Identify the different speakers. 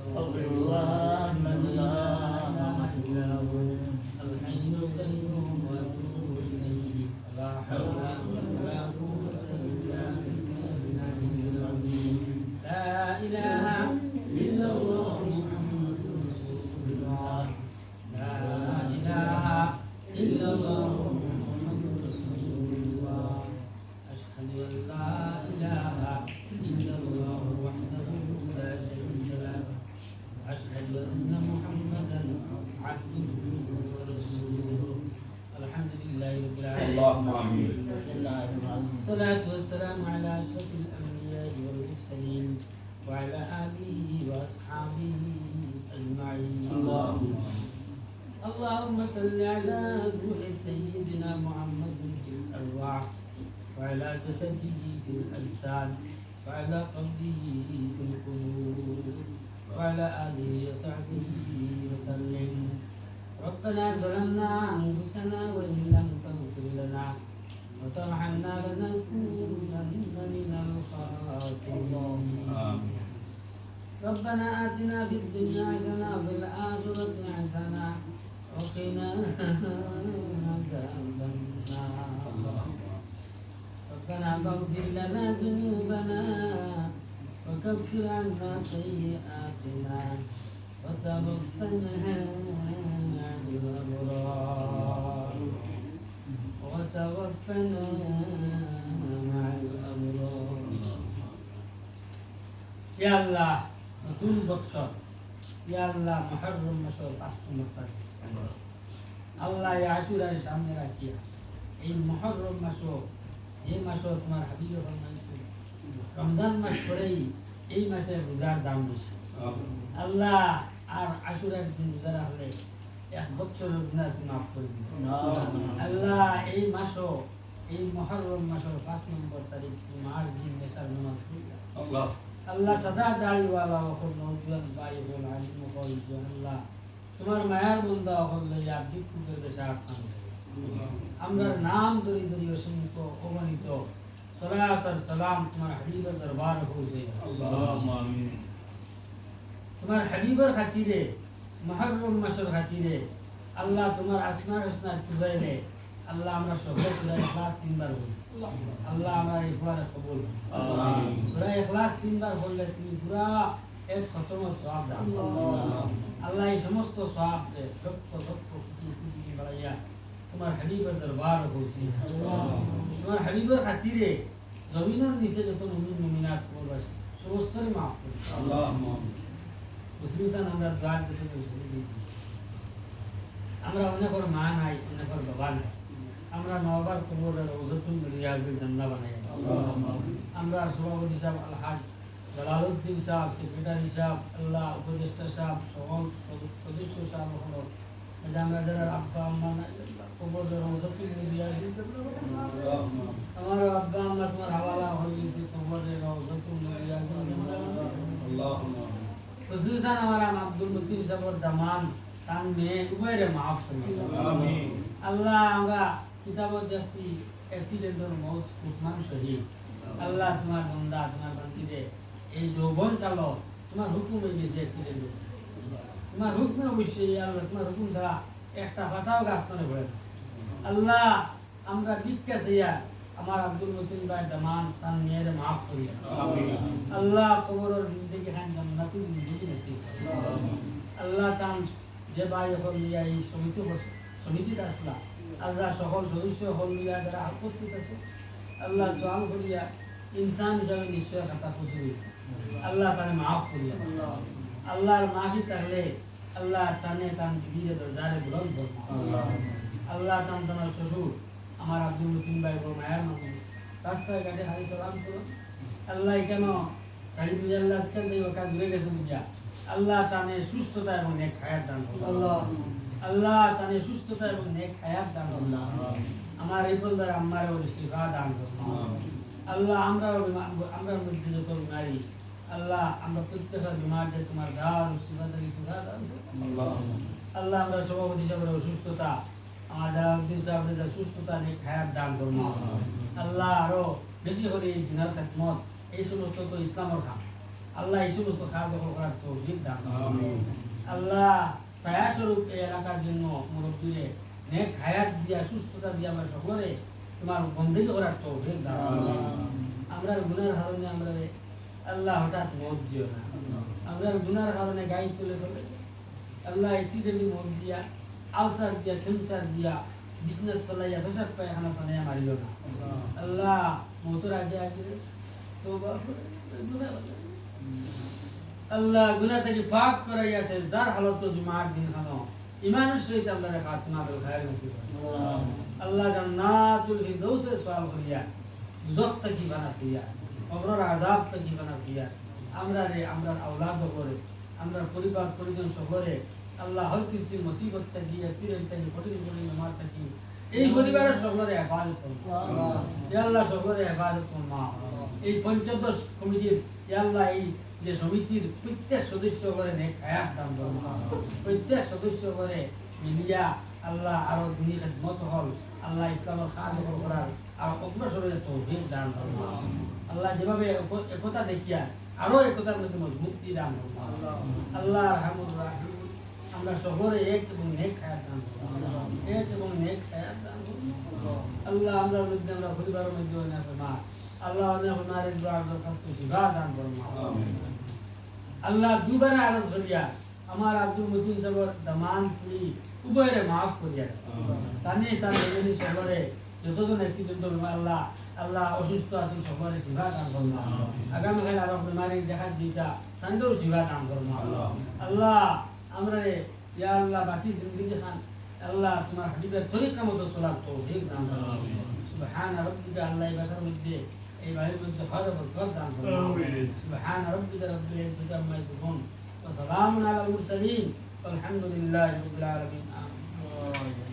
Speaker 1: أستغفر الله من لا إله إلا هو الحي القيوم وأتوب إليه لا حول ولا قوة إلا بالله العظيم لا إله إلا الله محمد رسول الله لا إله إلا الله محمد رسول الله أشهد أن لا إله إلا الله وحده لا شريك له أشهد أن محمدا عبده ورسوله الحمد لله رب العالمين
Speaker 2: اللهم آمين.
Speaker 1: الصلاة والسلام على أشرف الأنبياء والمرسلين وعلى آله وأصحابه أجمعين اللهم صل على روح سيدنا محمد في الأرواح وعلى جسده في الأجساد وعلى قلبه في القلوب وعلى آله وصحبه وسلم ربنا ظلمنا أنفسنا وإن لم تغفر لنا وترحمنا لنكونن من الخاسرين ربنا آتنا في الدنيا حسنة وفي الآخرة حسنة وقنا عذاب النار ربنا فاغفر لنا ذنوبنا وكفر عنا سيئاتنا وتوفنا مع الأبرار وتوفنا مع الأبرار يا الله নতুন বৎসর ইয়া আল্লাহ মুহররম মাসের 5 নম্বর তারিখ আল্লাহ এই আশুরার সামনে রাখিয়া এই মুহররম মাসও এই মাসও তোমার হাবিবে ফরমাইছে রমজান মাস পরেই এই মাসের রোজার দাম বেশি আল্লাহ আর আশুরার দিন রোজা রাখলে 1 বছরের গুনাহ মাফ করে দিবেন আল্লাহ এই মাসও এই মুহররম মাসের 5 নম্বর তারিখ তোমার দিন নেশার নামাজ আল্লাহ আল্লাহ সদা দাড়িওয়ালা ওখন নওজওয়ান ভাই বোন আলিম বলছো আল্লাহ তোমার মায়ার বন্দা হল ইয়া বিক্ষুকের দেশে আখ্যান আমরা নাম ধরি ধরি অসংখ্য অগণিত সালাত আর সালাম তোমার হাবিবের দরবার পৌঁছে আল্লাহুম্মা আমিন তোমার হাবিবের খাতিরে মুহররম মাসের খাতিরে আল্লাহ তোমার আসমার হোসনার কুবাইলে আল্লাহ আমরা সূরা ইখলাস 3 বার পড়ি আল্লাহ আমরা ইফতার কবুল আমিন সূরা ইখলাস 3 বার পড়লে তুমি পুরা এক খতমের সওয়াব দাও আল্লাহ এই সমস্ত সওয়াব লক্ষ লক্ষ কোটি কোটি বাড়াইয়া তোমার হাবিবের দরবার পৌঁছে তোমার হাবিবের খাতিরে জমিনের নিচে যত মুমিন মুমিনাত কবুল আছে সমস্তই maaf করো আল্লাহুম্মা মুসলিমান আমরা দোয়া করতে শুরু করেছি আমরা অনেকের মা নাই অনেকের বাবা নাই আমরা নওবার কবরের রওজাতুল রিয়াজুল জান্নাহ বানাই আমরা সভাপতি সাহেব আলহাজ জালালউদ্দিন সাহেব সেক্রেটারি সাহেব আল্লাহ উপদেষ্টা সাহেব সকল সদস্য সাহেব হলো আমরা যারা আব্বা আম্মা নাই কবরের রওজাতুল রিয়াজুল জান্নাহ আমার আব্বা আম্মা তোমার হাওয়ালা হয়ে গেছে কবরের রওজাতুল রিয়াজুল জান্নাহ আল্লাহুম্মা খুশুসান আমার আব্দুল লতিফ সাহেবের দামান তান মেয়ে উভয়ের মাফ করুন আমিন আল্লাহ আমরা কিতাবত দেখছি অ্যাক্সিডেন্টের মৌত উসমান শহীদ আল্লাহ তোমার বান্দা তোমার বান্দিরে এই যৌবন কাল তোমার হুকুম হয়ে গেছে অ্যাক্সিডেন্ট তোমার হুকুম অবশ্যই আল্লাহ তোমার হুকুম ছাড়া একটা পাতাও গাছ তলে পড়ে না আল্লাহ আমরা ভিক্ষা চাইয়া আমার আব্দুল মতিন ভাই দামান তার মেয়ের মাফ করি আমিন আল্লাহ কবরের জিন্দেগি খান জান্নাতুল জিন্দেগি নসিব আল্লাহ তান যে ভাই হল মিয়া এই সমিতিতে আসলা আল্লাহ সকল সদস্য হল মিয়া যারা উপস্থিত আছে আল্লাহ সোয়াল করিয়া ইনসান হিসাবে নিশ্চয় খাতা খুঁজে রয়েছে আল্লাহ তানে মাফ করিয়া আল্লাহর মাফি থাকলে আল্লাহ তানে তান বিবিরে দরজারে বুলন্দ আল্লাহ তান তোমার শ্বশুর আমার আব্দুল মতিন ভাই বড় মায়ের মানুষ রাস্তায় ঘাটে হারি সালাম করো আল্লাহ কেন সাড়ি পূজা আল্লাহ কেন ওকা দূরে গেছে পূজা আল্লাহ তানে সুস্থতা এবং নেক হায়াত দান করুন আল্লাহ তানে সুস্থতা এবং নেক হায়াত দান করুন আমার এই বলদার আম্মার ওর শিফা দান করুন আল্লাহ আমরা মধ্যে যত নারী আল্লাহ আমরা প্রত্যেকের বিমারদের তোমার দান শিফা দান আল্লাহ আমরা সভাপতি সাহেবের অসুস্থতা আমার জালালউদ্দিন সাহেবের সুস্থতা নেক হায়াত দান করুন আল্লাহ আরো বেশি করে এই দিনের খেদমত এই সমস্ত তো ইসলামের কাম আল্লাহ এই সমস্ত খাওয়া দখল করার তৌফিক দান করুন। আল্লাহ ছায়া স্বরূপ এই এলাকার জন্য মুরব্বীরে নেক হায়াত দিয়া সুস্থতা দিয়া আমরা সকলে তোমার বন্দেগী করার তৌফিক দান করুন। আমরা গুনার কারণে আমরা আল্লাহ হঠাৎ মত দিও না, আমরা গুনার কারণে গাড়ি তুলে ফেলে আল্লাহ অ্যাক্সিডেন্টে মত দিয়া আলসার দিয়া ক্যান্সার দিয়া বিছনাত তলাইয়া পেশাব পায়খানা সানাইয়া মারিও না। আল্লাহ মতের আগে আগে তওবা করে গুনাহ আল্লাহ গুনাহ থেকে পাক করাইয়া সেজদার হালত জুমার দিন খানো ইমানের সহিত আমরা খাতমা বিল খায়র নসিব করুন। আল্লাহ জান্নাতুল ফিরদাউসে সওয়াল করিয়া দুজখ থেকে বানাসিয়া কবরের আযাব থেকে বানাসিয়া আমরা আওলাদ করে আমরা পরিবার পরিজন সকলে আল্লাহ হর কিসির মুসিবত থেকে অ্যাক্সিডেন্ট থেকে কঠিন কঠিন বেমার থেকে এই পরিবারের সকলের হেফাজত করুন। ইয়া আল্লাহ সকলের হেফাজত করুন। এই পঞ্চদশ কমিটির ইয়া আল্লাহ এই যে সমিতির প্রত্যেক সদস্য করে নেক হায়াত দান করুন। প্রত্যেক সদস্য করে মিলিয়া আল্লাহ আরো দিনী খিদমত হল আল্লাহ ইসলামের খাদম করার আর অগ্রসরের তৌফিক দান করুন। আল্লাহ যেভাবে একতা দেখিয়া আরো একতার মধ্যে মজবুতি দান করুন। আল্লাহ রহমুর রাহিম আমরা সকলে এক এবং নেক হায়াত দান করুন। এক এবং নেক হায়াত দান করুন। আল্লাহ আমরা মধ্যে আমরা পরিবারের মধ্যে অনেক মা আল্লাহ অনেক মারের দোয়ার দরখাস্ত শিবা দান করুন। আল্লাহ দুবারে আরজ করিয়া আমার আব্দুল মতিন সাহেবের দামান পুরি উভয়ের মাফ করিয়া তানে তার এজনী সকলে যতজন অ্যাক্সিডেন্ট হল আল্লাহ আল্লাহ অসুস্থ আছেন সকলে শিবা দান করুন। আগামীকাল আরো বেমারি দেখা দিতা তান্ডেও শিবা দান করুন। আল্লাহ আমরা ইয়া আল্লাহ বাকি জিন্দগি খান আল্লাহ তোমার হাবিবের তরিকা মতো চলার তৌফিক দান করুন। সুবহান রাব্বিকা আল্লাহ এই ভাষার মধ্যে এই বাড়ির মধ্যে হজর বরকত দান করুন। সুবহান রাব্বিকা রাব্বিল ইজ্জাতি আম্মা ইয়াসিফুন ওয়া সালামুন আলাল মুরসালিন ওয়ালহামদুলিল্লাহি রাব্বিল আলামিন। আমিন।